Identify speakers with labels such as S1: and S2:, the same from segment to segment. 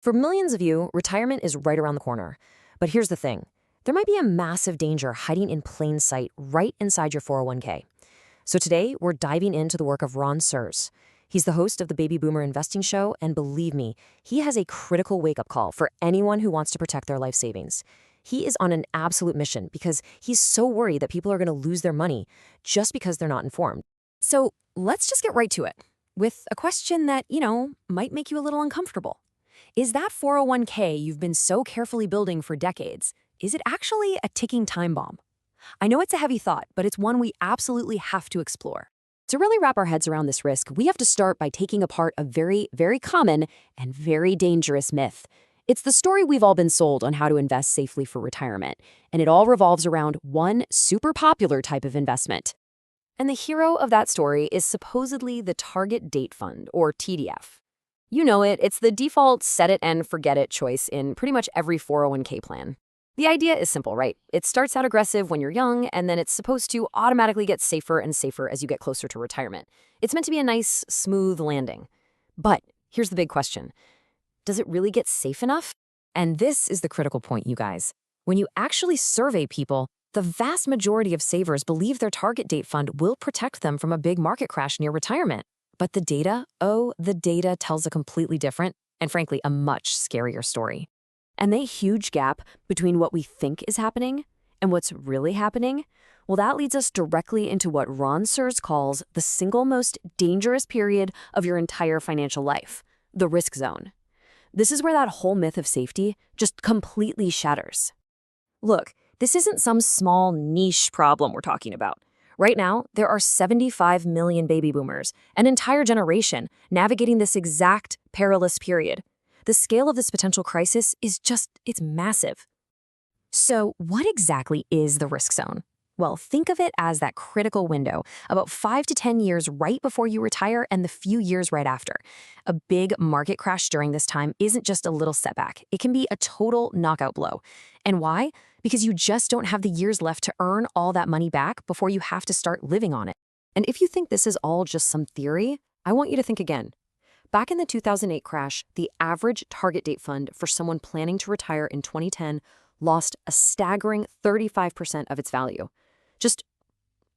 S1: For millions of you, retirement is right around the corner. But here's the thing. There might be a massive danger hiding in plain sight right inside your 401k. So today, we're diving into the work of Surz. He's the host of the Baby Boomer Investing Show, and believe me, he has a critical wake-up call for anyone who wants to protect their life savings. He is on an absolute mission because he's so worried that people are going to lose their money just because they're not informed. So let's just get right to it with a question that, might make you a little uncomfortable. Is that 401k you've been so carefully building for decades, is it actually a ticking time bomb? I know it's a heavy thought, but it's one we absolutely have to explore. To really wrap our heads around this risk, we have to start by taking apart a very, very common and very dangerous myth. It's the story we've all been sold on how to invest safely for retirement, and it all revolves around one super popular type of investment. And the hero of that story is supposedly the Target Date Fund, or TDF. You know it, it's the default set it and forget it choice in pretty much every 401k plan. The idea is simple, right? It starts out aggressive when you're young, and then it's supposed to automatically get safer and safer as you get closer to retirement. It's meant to be a nice, smooth landing. But here's the big question. Does it really get safe enough? And this is the critical point, you guys. When you actually survey people, the vast majority of savers believe their target date fund will protect them from a big market crash near retirement. But the data tells a completely different, and frankly, a much scarier story. And the huge gap between what we think is happening and what's really happening, well, that leads us directly into what Surz calls the single most dangerous period of your entire financial life, the risk zone. This is where that whole myth of safety just completely shatters. Look, this isn't some small niche problem we're talking about. Right now, there are 75 million baby boomers, an entire generation, navigating this exact perilous period. The scale of this potential crisis is it's massive. So what exactly is the risk zone? Well, think of it as that critical window, about 5 to 10 years right before you retire and the few years right after. A big market crash during this time isn't just a little setback. It can be a total knockout blow. And why? Because you just don't have the years left to earn all that money back before you have to start living on it. And if you think this is all just some theory, I want you to think again. Back in the 2008 crash, the average target date fund for someone planning to retire in 2010 lost a staggering 35% of its value. Just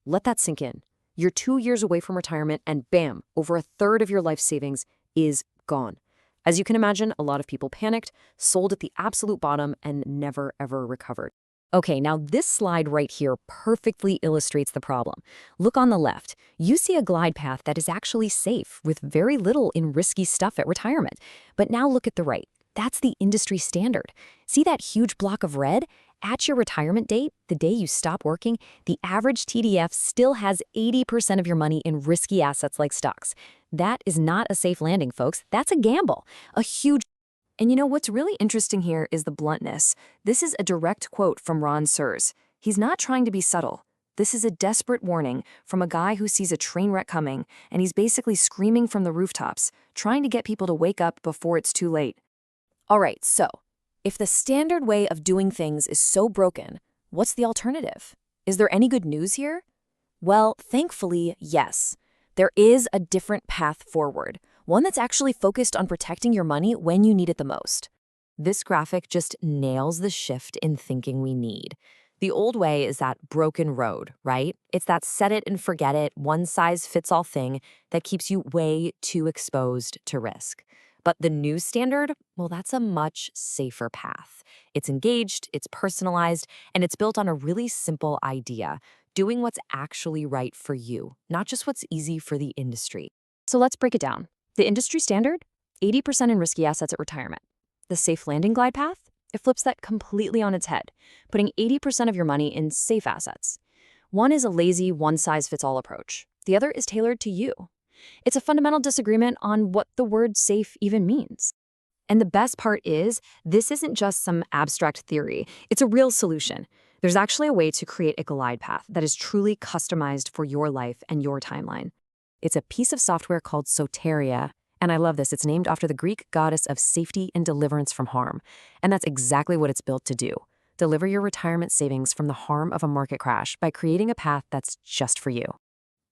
S1: let that sink in. You're 2 years away from retirement and bam, over a third of your life savings is gone. As you can imagine, a lot of people panicked, sold at the absolute bottom, and never ever recovered. Okay, now this slide right here perfectly illustrates the problem. Look on the left. You see a glide path that is actually safe with very little in risky stuff at retirement. But now look at the right. That's the industry standard. See that huge block of red? At your retirement date, the day you stop working, the average TDF still has 80% of your money in risky assets like stocks. That is not a safe landing, folks. That's a gamble. A huge. And you know what's really interesting here is the bluntness. This is a direct quote from Surz. He's not trying to be subtle. This is a desperate warning from a guy who sees a train wreck coming, and he's basically screaming from the rooftops, trying to get people to wake up before it's too late. All right, so if the standard way of doing things is so broken, what's the alternative? Is there any good news here? Well, thankfully, yes. There is a different path forward, one that's actually focused on protecting your money when you need it the most. This graphic just nails the shift in thinking we need. The old way is that broken road, right? It's that set it and forget it, one-size-fits-all thing that keeps you way too exposed to risk. But the new standard, well, that's a much safer path. It's engaged, it's personalized, and it's built on a really simple idea, doing what's actually right for you, not just what's easy for the industry. So let's break it down. The industry standard, 80% in risky assets at retirement. The safe landing glide path, it flips that completely on its head, putting 80% of your money in safe assets. One is a lazy one-size-fits-all approach. The other is tailored to you. It's a fundamental disagreement on what the word safe even means. And the best part is, this isn't just some abstract theory. It's a real solution. There's actually a way to create a glide path that is truly customized for your life and your timeline. It's a piece of software called Soteria, and I love this. It's named after the Greek goddess of safety and deliverance from harm. And that's exactly what it's built to do. Deliver your retirement savings from the harm of a market crash by creating a path that's just for you.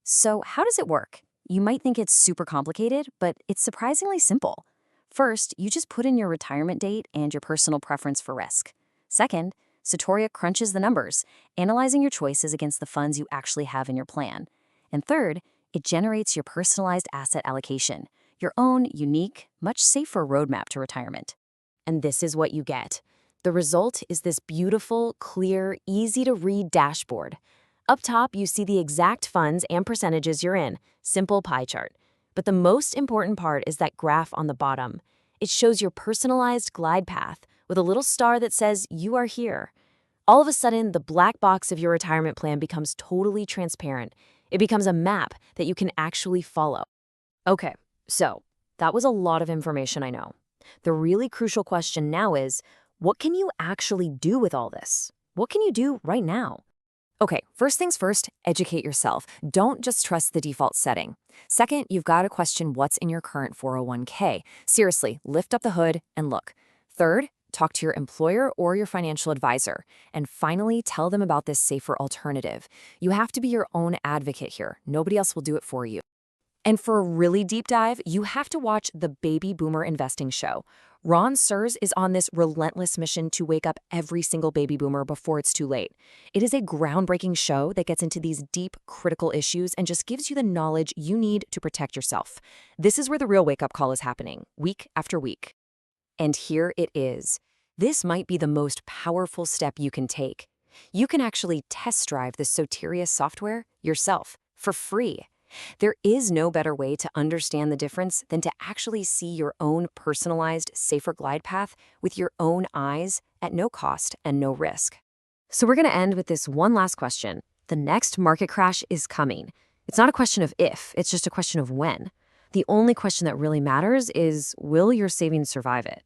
S1: So how does it work? You might think it's super complicated, but it's surprisingly simple. First, you just put in your retirement date and your personal preference for risk. Second, Satoria crunches the numbers, analyzing your choices against the funds you actually have in your plan. And third, it generates your personalized asset allocation, your own unique, much safer roadmap to retirement. And this is what you get. The result is this beautiful, clear, easy-to-read dashboard. Up top, you see the exact funds and percentages you're in, simple pie chart. But the most important part is that graph on the bottom. It shows your personalized glide path with a little star that says you are here. All of a sudden, the black box of your retirement plan becomes totally transparent. It becomes a map that you can actually follow. Okay, so that was a lot of information, I know. The really crucial question now is, what can you actually do with all this? What can you do right now? Okay, first things first, educate yourself. Don't just trust the default setting. Second, you've got to question what's in your current 401k. Seriously, lift up the hood and look. Third, talk to your employer or your financial advisor. And finally, tell them about this safer alternative. You have to be your own advocate here. Nobody else will do it for you. And for a really deep dive, you have to watch the Baby Boomer Investing Show. Ron Surz is on this relentless mission to wake up every single baby boomer before it's too late. It is a groundbreaking show that gets into these deep, critical issues and just gives you the knowledge you need to protect yourself. This is where the real wake-up call is happening, week after week. And here it is. This might be the most powerful step you can take. You can actually test drive the Soteria software yourself for free. There is no better way to understand the difference than to actually see your own personalized, safer glide path with your own eyes at no cost and no risk. So we're going to end with this one last question. The next market crash is coming. It's not a question of if, it's just a question of when. The only question that really matters is, will your savings survive it?